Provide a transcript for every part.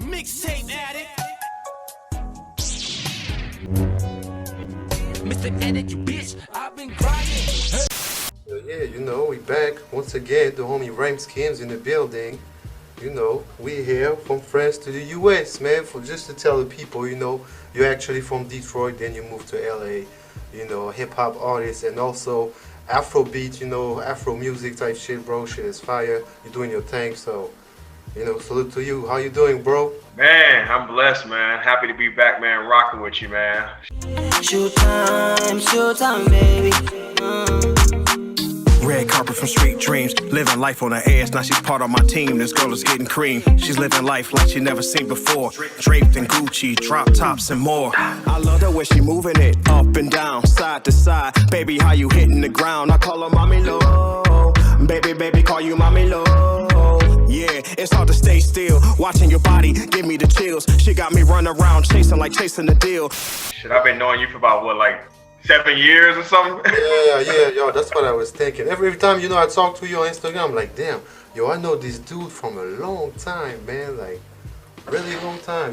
Mixtape Addict. Mixtape Addict, you bitch. I've been grinding. Yeah, you know, we back once again. The homie REIME Schemes in the building. You know, we here from France to the US, man. For just to tell the people, you know, you're actually from Detroit, then you moved to LA. You know, hip hop artist and also Afro beat, you know, Afro music type shit, bro. Shit is fire. You're doing your thing, so you know, salute to you. How you doing, bro? Man, I'm blessed, man. Happy to be back, man. Rocking with you, man. Showtime, baby. Red carpet from Street Dreams, living life on her ass. Now she's part of my team. This girl is getting cream. She's living life like she never seen before. Draped in Gucci, drop tops and more. I love the way she moving it up and down, side to side. Baby, how you hitting the ground? I call her mommy low. Baby, call you mommy low. Yeah, it's hard to stay still. Watching your body give me the chills. She got me running around chasing the deal. Shit, I've been knowing you for about, what, like 7 years or something? Yeah, yo, that's what I was thinking. Every time, you know, I talk to you on Instagram, I'm like, damn, yo, I know this dude from a long time, man, like, really long time.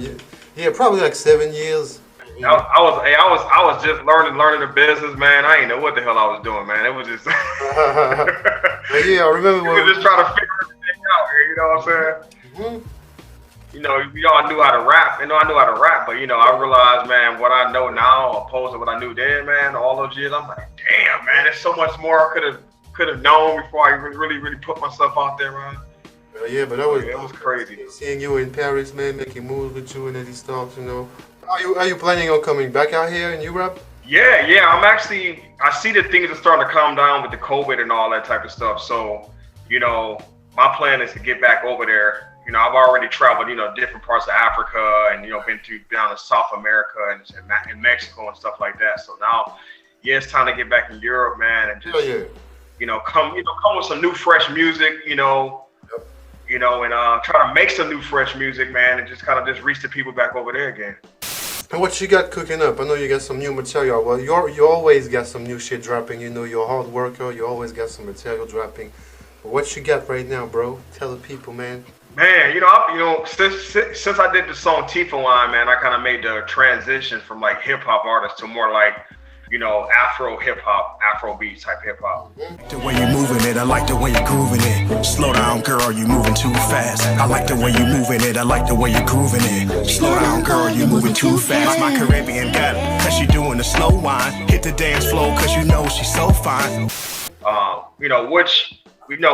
Yeah, probably like 7 years. I was just learning the business, man. I didn't know what the hell I was doing, man. It was just Yeah, I remember we were just trying to figure everything out here, you know what I'm saying? You know, we all knew how to rap. You know, I knew how to rap, but you know, I realized, man, what I know now opposed to what I knew then, man, all those years, I'm like, damn, man, there's so much more I could have known before I really put myself out there, man. Yeah, but that was, it was crazy. Seeing you in Paris, man, making moves with you and these talks, you know. Are you planning on coming back out here in Europe? Yeah, I see that things are starting to calm down with the COVID and all that type of stuff. So, you know, my plan is to get back over there. You know, I've already traveled, you know, different parts of Africa and, you know, been down to South America and Mexico and stuff like that. So now, yeah, it's time to get back in Europe, man, and just, you know, come with some new, fresh music, you know, and try to make some new, fresh music, man, and just kind of just reach the people back over there again. And what you got cooking up? I know you got some new material. Well, you always got some new shit dropping. You know, you're a hard worker. You always got some material dropping. But what you got right now, bro? Tell the people, man. Man, you know, since I did the song Tifa Line, man, I kind of made the transition from like hip hop artist to more like, you know, Afro hip hop, Afro beat type hip hop. The way you're moving it, I like the way you're grooving it. Slow down, girl, you moving too fast. I like the way you're moving it, I like the way you're grooving it. Slow down, girl, you moving too fast. My Caribbean got it, cause she doing the slow wine. Hit the dance floor, cause you know she's so fine. You know,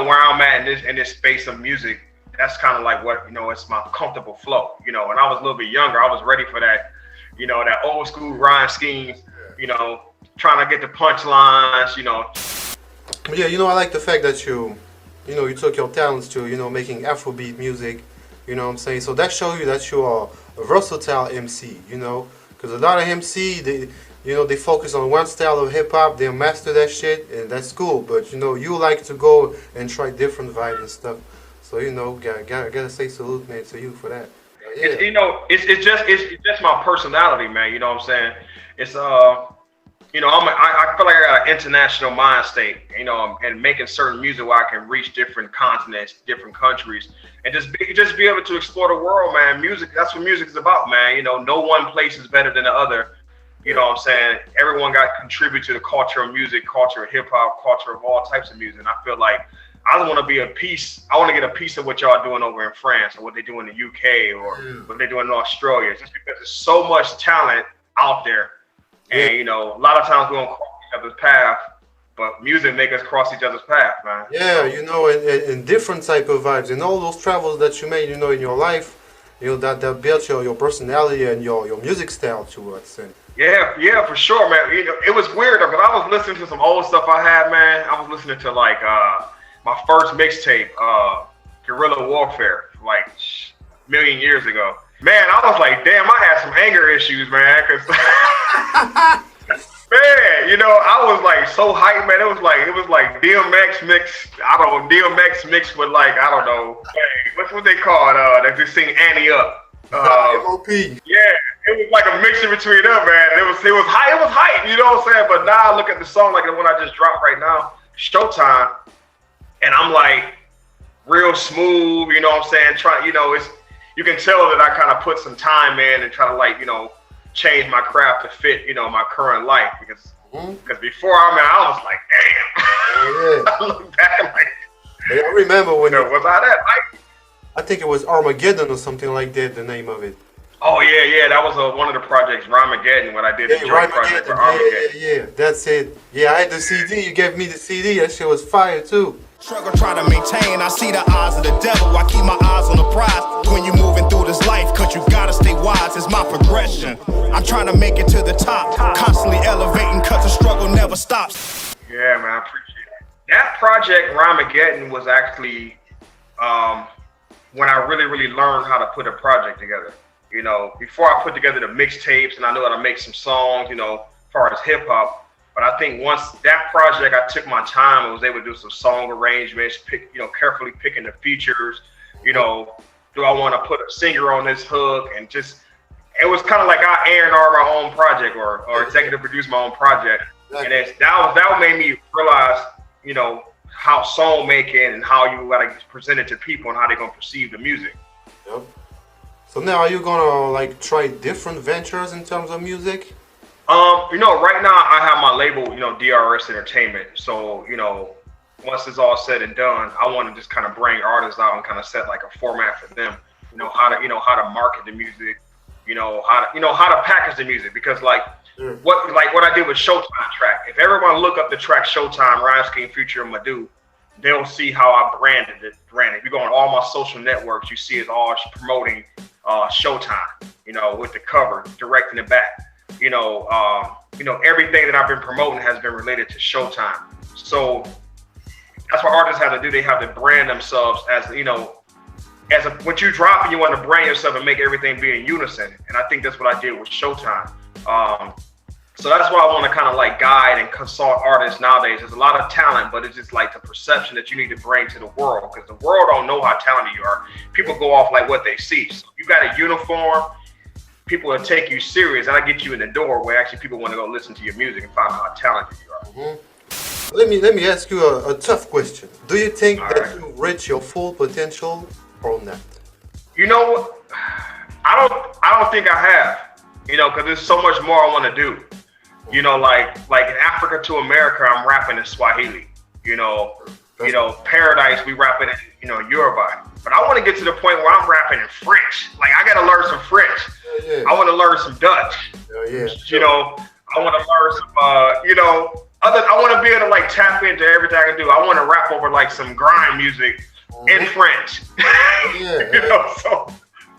where I'm at in this space of music, that's kind of like what, you know, it's my comfortable flow. You know, when I was a little bit younger, I was ready for that, you know, that old school rhyme schemes, you know, trying to get the punchlines, you know. Yeah, you know, I like the fact that you took your talents to, you know, making Afrobeat music, you know what I'm saying? So that shows you that you are a versatile MC, you know, because a lot of MC, they focus on one style of hip hop, they master that shit, and that's cool. But you know, you like to go and try different vibes and stuff. So you know, gotta say salute, man, to you for that. Yeah. It's, you know, it's just my personality, man. You know what I'm saying? It's you know, I feel like I got an international mind state, you know, and making certain music where I can reach different continents, different countries, and just be able to explore the world, man. Music, that's what music is about, man. You know, no one place is better than the other. You know what I'm saying? Everyone got to contribute to the culture of music, culture of hip hop, culture of all types of music. And I feel like I want to be a piece. I want to get a piece of what y'all doing over in France, or what they do in the UK, or what they do in Australia. Just because there's so much talent out there. And, you know, a lot of times we don't cross each other's path, but music make us cross each other's path, man. Yeah, you know, and different type of vibes. And all those travels that you made, you know, in your life, you know, that built your personality and your music style to us. And yeah, for sure, man. You know, it was weird, though, because I was listening to some old stuff I had, man. I was listening to, like, my first mixtape, Guerrilla Warfare, like a million years ago. Man, I was like, damn, I had some anger issues, man, because, man, you know, I was like so hyped, man. It was like DMX mixed with like, I don't know, what's what they call it? They just sing Annie Up. MOP. Yeah, it was like a mixture between them, man. It was hype, you know what I'm saying? But now I look at the song like the one I just dropped right now, Showtime, and I'm like, real smooth, you know what I'm saying? You know, you can tell that I kind of put some time in and try to like, you know, change my craft to fit, you know, my current life because before I was like, damn. I look back and like, I remember when was I that like? I think it was Armageddon or something like that, the name of it. Oh yeah, that was one of the projects, Rhymegeddon, when I did the joint project for Armageddon. Yeah, that's it. Yeah, I had the CD. You gave me the CD. That shit was fire too. Struggle try to maintain, I see the eyes of the devil. I keep my eyes on the prize. When you moving through this life, cause you gotta stay wise, it's my progression. I'm trying to make it to the top, constantly elevating cause the struggle never stops. Yeah, man, I appreciate it. That project, Rhymegeddon, was actually when I really learned how to put a project together. You know, before I put together the mixtapes and I knew how to make some songs, you know, as far as hip hop. But I think once that project, I took my time and was able to do some song arrangements, carefully picking the features. You know, do I want to put a singer on this hook? And just, it was kind of like I A&R my own project or executive produce my own project. And that made me realize, you know, how song making and how you gotta present it to people and how they're gonna perceive the music. Yep. So now are you gonna like try different ventures in terms of music? You know, right now I have my label, you know, DRS Entertainment. So, you know, once it's all said and done, I want to just kind of bring artists out and kind of set like a format for them. You know, how to market the music, how to package the music, because like what I did with Showtime track. If everyone look up the track Showtime, REIME Scheme featuring MADDOH, they'll see how I branded it. If you go on all my social networks, you see it's all promoting Showtime, you know, with the cover, directing it back. Everything that I've been promoting has been related to Showtime. So that's what artists have to do. They have to brand themselves as, you know, what you drop and you want to brand yourself and make everything be in unison. And I think that's what I did with Showtime. So that's why I want to kind of like guide and consult artists nowadays. There's a lot of talent, but it's just like the perception that you need to bring to the world, because the world don't know how talented you are. People go off like what they see. So you got a uniform, people will take you serious, and I get you in the door where actually people want to go listen to your music and find out how talented you are. Let me ask you a tough question. Do you think that you reach your full potential or not? You know what? I don't think I have. You know, because there's so much more I want to do. You know, like in Africa to America, I'm rapping in Swahili. You know, Paradise, we rapping in, you know, Yoruba. But I want to get to the point where I'm rapping in French. Like, I got to learn some French. Yeah. I want to learn some Dutch. You know, I want to learn some, I want to be able to like tap into everything I can do. I want to rap over like some grime music in French. You know, so.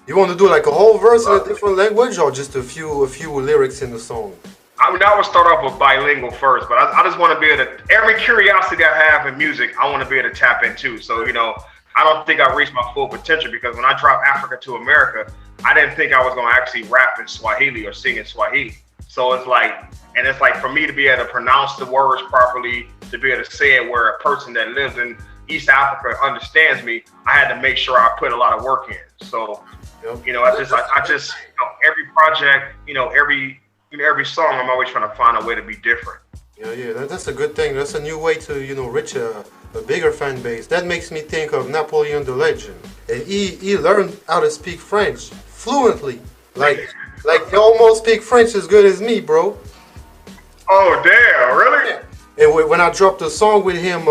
You want to do like a whole verse in a different language, or just a few lyrics in the song? I mean, I would start off with bilingual first, but I just want to be able to, every curiosity I have in music, I want to be able to tap into. So, you know, I don't think I reached my full potential, because when I dropped Africa to America, I didn't think I was going to actually rap in Swahili or sing in Swahili. So it's like for me to be able to pronounce the words properly, to be able to say it where a person that lives in East Africa understands me, I had to make sure I put a lot of work in. So, you know, I just, you know, every project, you know, every song, I'm always trying to find a way to be different. Yeah, that's a good thing. That's a new way to, you know, reach a bigger fan base. That makes me think of Napoleon the Legend. And he learned how to speak French fluently. Like he almost speak French as good as me, bro. Oh, damn, really? Yeah. And when I dropped a song with him,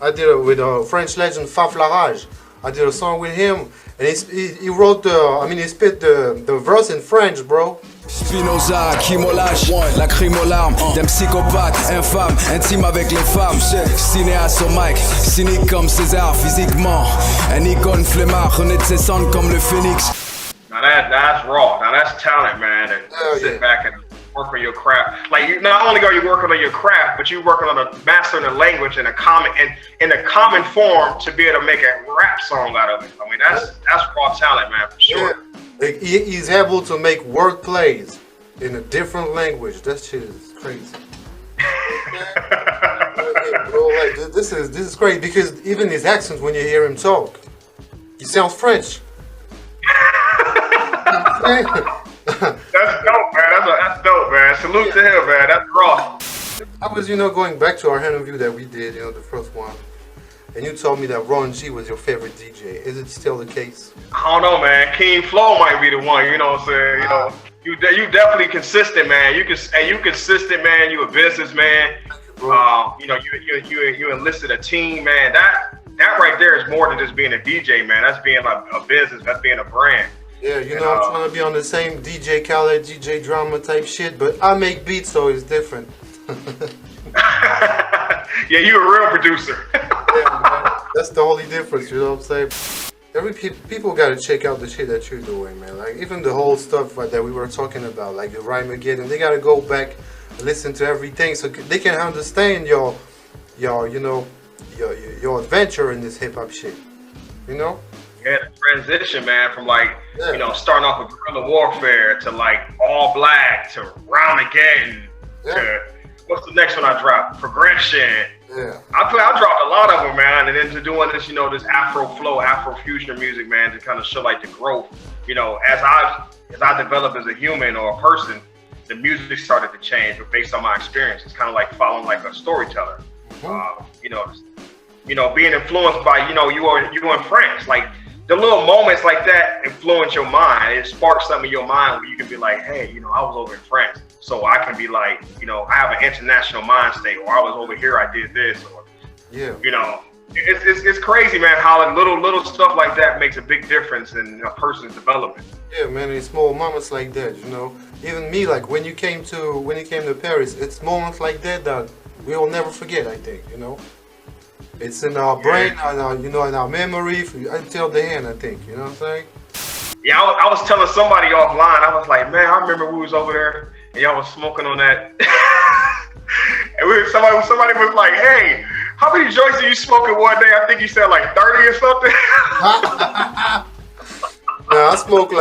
I did it with French legend Faf Larage. I did a song with him, and he wrote he spit the verse in French, bro. Spinoza qui molâche, lacryme aux larmes, d'un psychopathe infâme, intime avec les femmes. Cinéaste au mic, cynique comme César physiquement. Un icône flemmard, renaît de ses cendres comme le phénix. Now that's raw. Now that's talent, man. And sit back and work on your craft. Like, you, not only are you working on your craft, but you're working on mastering the language in a common form to be able to make a rap song out of it. I mean, that's raw talent, man, for sure. Yeah. He's able to make word plays in a different language. That shit is crazy. Bro, like, this is great, because even his accent, when you hear him talk, he sounds French. That's dope, man. That's dope, man. Salute to him, man. That's raw. I was, you know, going back to our interview that we did, you know, the first one, and you told me that Ron G was your favorite DJ. Is it still the case? I don't know, man. King Flow might be the one. You know what I'm saying? You know, you definitely consistent, man. You consistent, man. You a businessman. You know, you enlisted a team, man. That right there is more than just being a DJ, man. That's being like a business. That's being a brand. Yeah, you know, I'm trying to be on the same DJ Khaled, DJ Drama type shit, but I make beats, so it's different. Yeah, you a real producer. Yeah, man. That's the only difference, you know what I'm saying? People gotta check out the shit that you're doing, man. Like, even the whole stuff that we were talking about, like the REIME Again, and they gotta go back and listen to everything so they can understand your adventure in this hip-hop shit, you know? Yeah, the transition, man, from like, you know, starting off with guerrilla warfare to like All Black to REIME Again to what's the next one I dropped? Progression. Yeah. I dropped a lot of them, man, and then to doing this, you know, this Afro flow, Afro fusion music, man, to kind of show like the growth. You know, as I develop as a human or a person, the music started to change, but based on my experience, it's kind of like following like a storyteller. You know, being influenced by, you know, you in France, like the little moments like that influence your mind. It sparks something in your mind where you can be like, hey, you know, I was over in France, so I can be like, you know, I have an international mind state, or I was over here, I did this, or you know, it's crazy, man, how like little stuff like that makes a big difference in a person's development. Yeah, man, it's small moments like that, you know. Even me, like when you came to Paris, it's moments like that that we will never forget, I think, you know. It's in our brain, you know, in our memory until the end, I think, you know what I'm saying? Yeah, I was telling somebody offline, I was like, man, I remember we was over there and y'all was smoking on that. And somebody was like, hey, how many joints are you smoking one day? I think you said like 30 or something. Nah, I smoke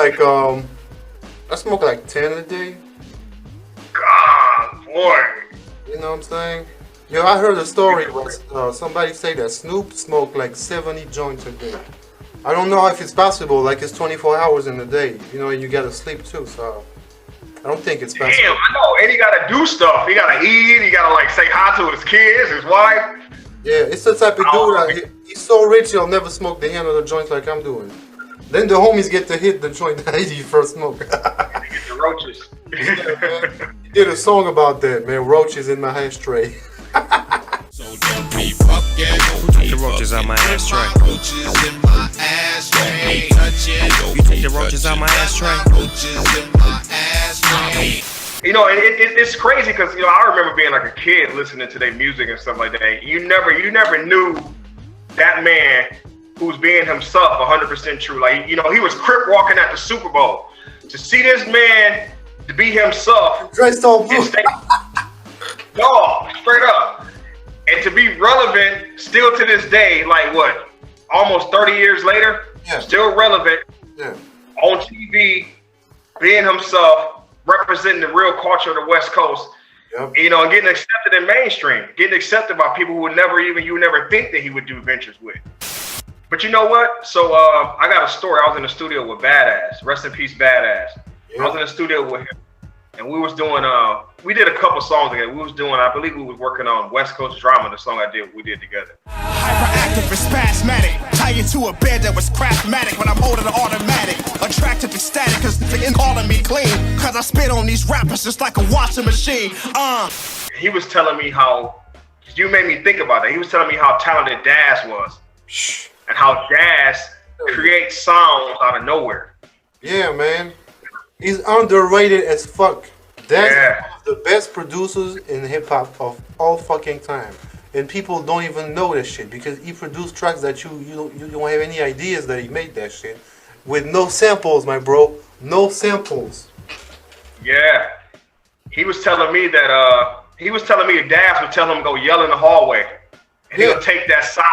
like 10 a day. God, boy. You know what I'm saying? Yo, I heard a story where somebody say that Snoop smoked like 70 joints a day. I don't know if it's possible, like it's 24 hours in a day, you know, and you gotta sleep too, so I don't think it's possible. Damn, I know, and he gotta do stuff. He gotta eat, he gotta like say hi to his kids, his wife. Yeah, it's the type of dude that he's so rich he'll never smoke the hand of the joint like I'm doing. Then the homies get to hit the joint that he first smoked. Get the roaches. Yeah, man. He did a song about that, man, roaches in my ashtray. So don't be fucking. Who took the roaches out my ashtray? Roaches in my ashtray. Touch it. You took the roaches out my ashtray? Roaches in my ashtray. You know, it's crazy because, you know, I remember being like a kid listening to their music and stuff like that. You never knew that man who was being himself 100% true. Like, you know, he was crip walking at the Super Bowl. To see this man to be himself, Dressed all blue. Dog, straight up. And to be relevant still to this day, like what, almost 30 years later, still relevant, on TV, being himself, representing the real culture of the West Coast, you know, and getting accepted in mainstream, getting accepted by people who would you would never think that he would do ventures with. But you know what? So I got a story. I was in the studio with Badazz. Rest in peace, Badazz. I was in the studio with him. And we was doing, we did a couple songs together. We was doing, I believe we was working on West Coast Drama, the song we did together. Hyperactive and spasmatic. Tie you to a bed that was craftmatic when I'm holding an automatic. Attractive and static cause they calling me clean. Cause I spit on these rappers just like a washing machine. He was telling me how, you made me think about that. He was telling me how talented Daz was. And how Daz creates sounds out of nowhere. Yeah, man. He's underrated as fuck. That's one of the best producers in hip-hop of all fucking time. And people don't even know that shit because he produced tracks that you don't have any ideas that he made that shit. With no samples, my bro. No samples. Yeah. He was telling me that Daz would tell him to go yell in the hallway. And he'll take that sound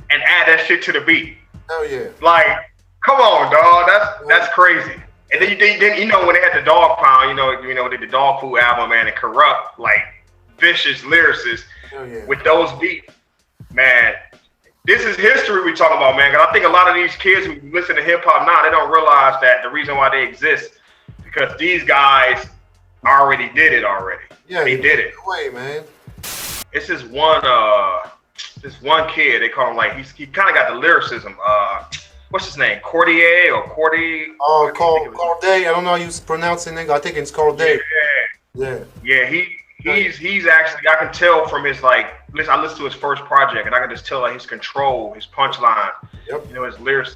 and add that shit to the beat. Hell yeah. Like, come on, dog. That's crazy. And then you know when they had the Dog Pound, you know, they did the Dog Food album, man, and Corrupt, like vicious lyricists with those beats, man. This is history we talking about, man. Cause I think a lot of these kids who listen to hip hop now, they don't realize that the reason why they exist because these guys already did it already. Yeah, they did it. Way, man. This is one this one kid. They call him like he kind of got the lyricism. What's his name? Cordae or Cordae? Oh, Cordae. I don't know how you pronounce it. I think it's Cordae. Yeah. He's actually, I can tell from his I listened to his first project, and I can just tell his control, his punchline, his lyrics.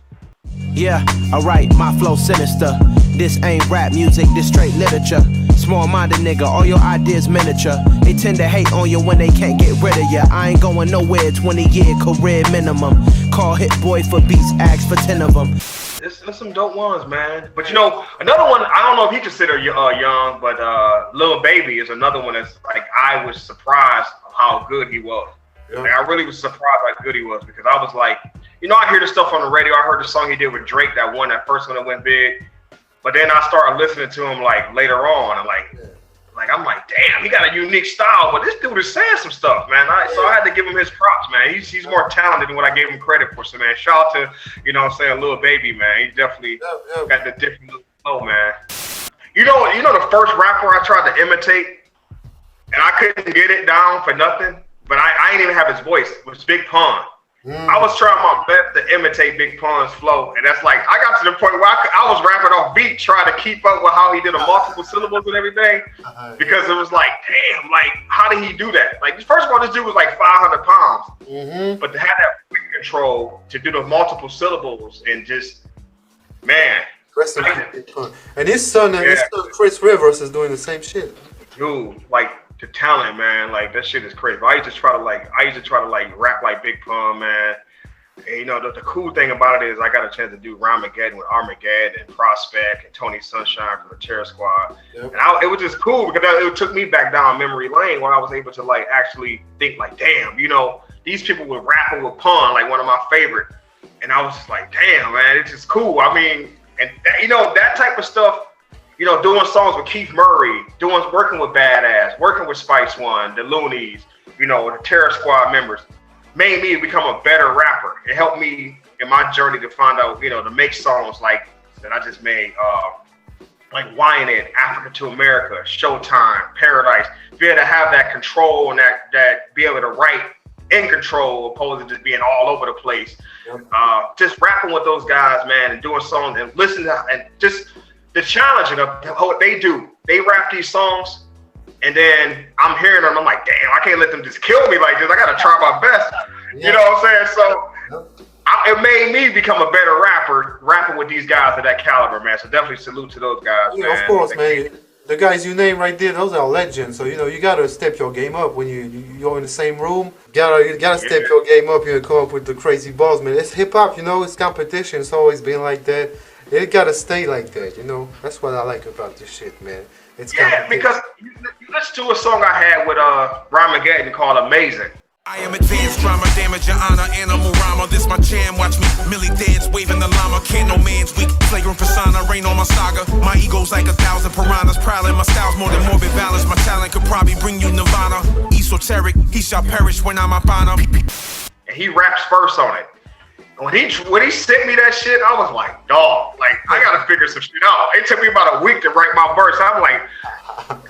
Yeah, alright, my flow sinister. This ain't rap music, this straight literature. Small-minded nigga, all your ideas miniature. They tend to hate on you when they can't get rid of you. I ain't going nowhere, 20-year career minimum. Call Hit Boy for beats, ask for 10 of them. There's some dope ones, man. But another one, I don't know if he considered young, but Lil Baby is another one that's I was surprised of how good he was. Yeah. I really was surprised how good he was, because I was like, I hear the stuff on the radio. I heard the song he did with Drake, that first one that went big. But then I started listening to him later on. I'm like, damn, he got a unique style. But this dude is saying some stuff, man. So I had to give him his props, man. He's more talented than what I gave him credit for. So, man, shout out to, Lil Baby, man. He definitely got the different flow, man. You know the first rapper I tried to imitate, and I couldn't get it down for nothing, but I didn't even have his voice. It was Big Pun. I was trying my best to imitate Big Pun's flow, and that's I got to the point where I was rapping off beat, trying to keep up with how he did the multiple syllables and everything, because it was damn, how did he do that? First of all, this dude was 500 pounds, but to have that weight control to do the multiple syllables and just, man. And his son, Chris Rivers, is doing the same shit. Dude, the talent, man, that shit is crazy. I used to try to rap like Big Pun, man. And, the cool thing about it is I got a chance to do Rhymegeddon with Armageddon and Prospect and Tony Sunshine from the Terror Squad. Yep. And it was just cool because it took me back down memory lane when I was able to actually think damn, these people were rapping with Pun, one of my favorite. And I was just damn, man, it's just cool. I mean, and that type of stuff, doing songs with Keith Murray, working with Badazz, working with Spice One, the Loonies, the Terror Squad members, made me become a better rapper. It helped me in my journey to find out, to make songs that I just made, Wine It, Africa to America, Showtime, Paradise. Be able to have that control and that be able to write in control, opposed to just being all over the place. Just rapping with those guys, man, and doing songs and listening to, and just the challenging of what they do. They rap these songs, and then I'm hearing them. I'm like, damn, I can't let them just kill me like this. I got to try my best. You know what I'm saying? So it made me become a better rapper, rapping with these guys of that caliber, man. So definitely salute to those guys, man. Of course, man. The guys you name right there, those are legends. So, you got to step your game up when you're in the same room. You gotta step your game up and come up with the crazy balls, man. It's hip-hop, it's competition. It's always been like that. It gotta stay like that, That's what I like about this shit, man. It's because you listen to a song I had with Rhymegeddon called Amazing. I am advanced drama, damage your honor, animal rhymer. This my jam, watch me Millie dance, waving the llama. Can't no man's weak, flagrant persona, rain on my saga. My ego's like 1,000 piranhas, prowling. My style's more than morbid balance. My talent could probably bring you nirvana. Esoteric, he shall perish when I'm up on him. And he raps first on it. When he sent me that shit, I was like, dog, I gotta figure some shit out. It took me about a week to write my verse. I'm like,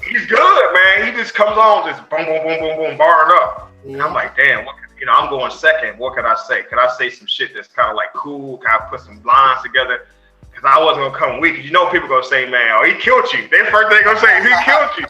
he's good, man. He just comes on, just boom, boom, boom, boom, boom, barring up. And I'm like, damn, I'm going second. What could I say? Could I say some shit that's kind of cool? Can I put some lines together? Because I wasn't gonna come weak. Cause people gonna say, man, oh, he killed you. Their first thing gonna say, he killed you.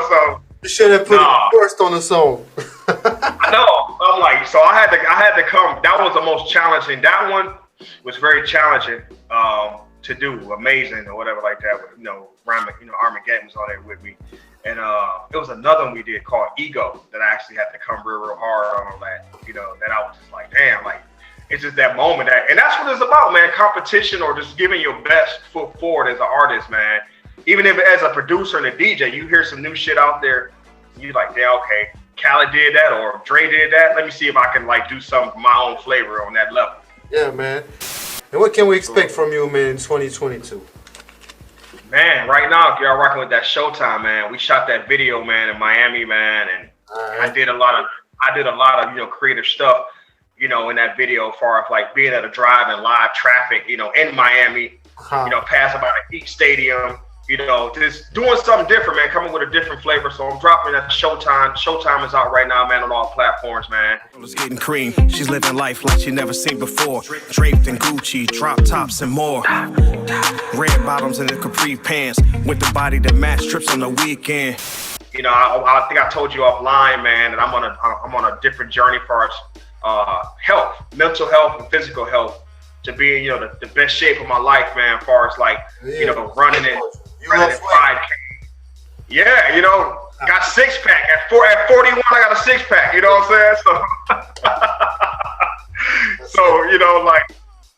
So you should have put it first on the song. I know. I'm like, so I had to come. That was the most challenging. That one was very challenging to do. Amazing or whatever like that. With, Armageddon was all there with me. And it was another one we did called Ego that I actually had to come real hard on that. That I was just like, damn, it's just that moment and that's what it's about, man. Competition or just giving your best foot forward as an artist, man. Even if as a producer and a DJ, you hear some new shit out there, you like, yeah, okay, Khaled did that or Dre did that. Let me see if I can do something for my own flavor on that level. Yeah, man. And what can we expect from you, man, in 2022? Man, right now, y'all rocking with that Showtime, man. We shot that video, man, in Miami, man, and I did a lot of creative stuff, in that video, as far as being at a drive and live traffic, in Miami, passing by the Heat Stadium, you know, just doing something different, man, coming with a different flavor. So I'm dropping at Showtime. Showtime is out right now, man, on all platforms, man. It's getting cream. She's living life like she never seen before. Draped in Gucci, drop tops and more. Red bottoms and the capri pants with the body that match trips on the weekend. You know, I think I told you offline, man, that I'm on a different journey for health, mental health and physical health, to be in, you know, the best shape of my life, man, as far as like, you know, running it 5K. Yeah, you know, got six pack at 41. I got a six pack. You know what I'm saying? So you know, like,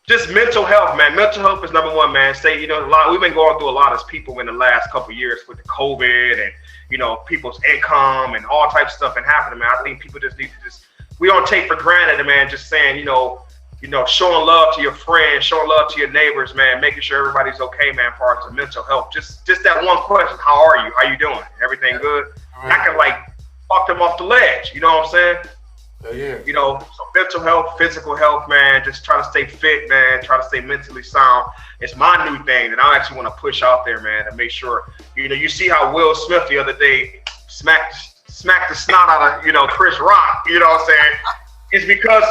just mental health, man. Mental health is number one, man. Say, you know, we've been going through a lot as people in the last couple of years with the COVID and, you know, people's income and all types of stuff and happening, man. I think people just need to we don't take for granted, man, just saying, you know, showing love to your friends, showing love to your neighbors, man, making sure everybody's okay, man, as far as the mental health. Just that one question, how are you? How you doing? Everything good? I can, like, fuck them off the ledge, you know what I'm saying? Yeah. You know, so mental health, physical health, man, just try to stay fit, man, try to stay mentally sound. It's my new thing that I actually want to push out there, man, to make sure, you know, you see how Will Smith the other day smacked the snot out of, you know, Chris Rock, you know what I'm saying? It's because,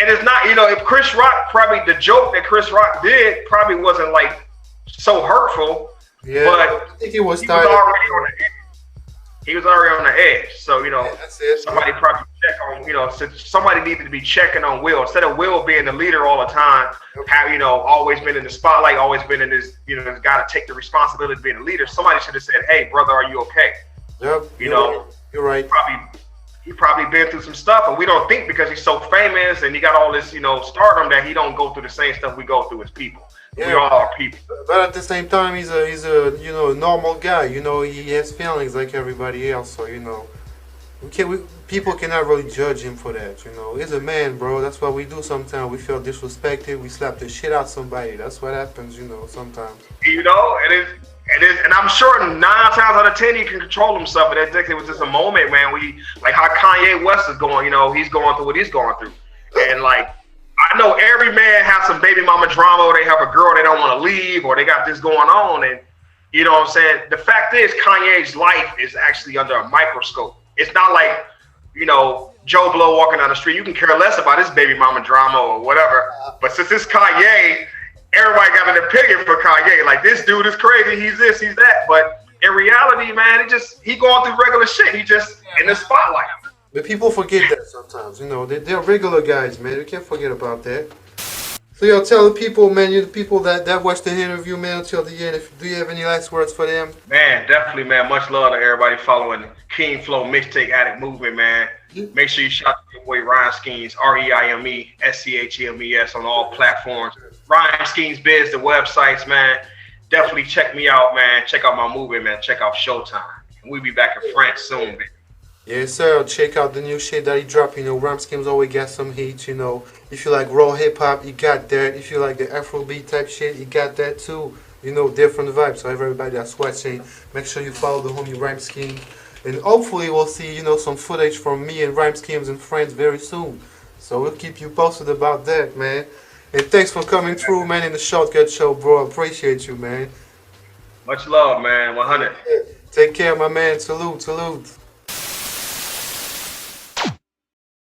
and it's not, you know, if Chris Rock, probably the joke that Chris Rock did probably wasn't like so hurtful, Yeah, but I think he was already on the edge. He was already on the edge. So, you know, that's it. somebody probably check on, you know, somebody needed to be checking on Will. Instead of Will being the leader all the time, have, you know, always been in the spotlight, always been in this, you know, got to take the responsibility of being a leader. Somebody should have said, hey, brother, are you okay? Yep. You know, you're right. He probably been through some stuff, and we don't think because he's so famous and he got all this, you know, stardom that he don't go through the same stuff we go through as people. Yeah. We all are people. But at the same time, he's a you know, normal guy. You know, he has feelings like everybody else. So, you know, people cannot really judge him for that. You know, he's a man, bro. That's what we do sometimes. We feel disrespected. We slap the shit out somebody. That's what happens, you know, sometimes. You know, and I'm sure 9 times out of 10 he can control himself. But it was just a moment, man. Like how Kanye West is going. You know, he's going through what he's going through, and like, I know every man has some baby mama drama, or they have a girl they don't want to leave, or they got this going on. And you know what I'm saying? The fact is, Kanye's life is actually under a microscope. It's not like, you know, Joe Blow walking down the street. You can care less about his baby mama drama or whatever. But since it's Kanye, everybody got an opinion for Kanye. Like, this dude is crazy. He's this, he's that. But in reality, man, he going through regular shit. He just in the spotlight. But people forget that sometimes, you know. They're regular guys, man. We can't forget about that. So, yo, tell the people, man, the people that watched the interview, man, until the end, do you have any last words for them? Man, definitely, man. Much love to everybody following the King Flow Mixtape Addict movement, man. Make sure you shout out your boy REIME Schemes, REIME SCHEMES on all platforms. REIME Schemes Biz, the websites, man. Definitely check me out, man. Check out my movement, man. Check out Showtime. And we'll be back in France soon, man. Yes, sir. Check out the new shit that he dropped. You know, REIME Schemes always got some heat. You know, if you like raw hip hop, you got that. If you like the Afrobeat type shit, you got that too. You know, different vibes. So everybody that's watching, make sure you follow the homie REIME Schemes, and hopefully we'll see, you know, some footage from me and REIME Schemes and friends very soon. So we'll keep you posted about that, man. And thanks for coming through, man, in the Shortkut show, bro. I appreciate you, man. Much love, man. 100. Take care, my man. Salute, salute.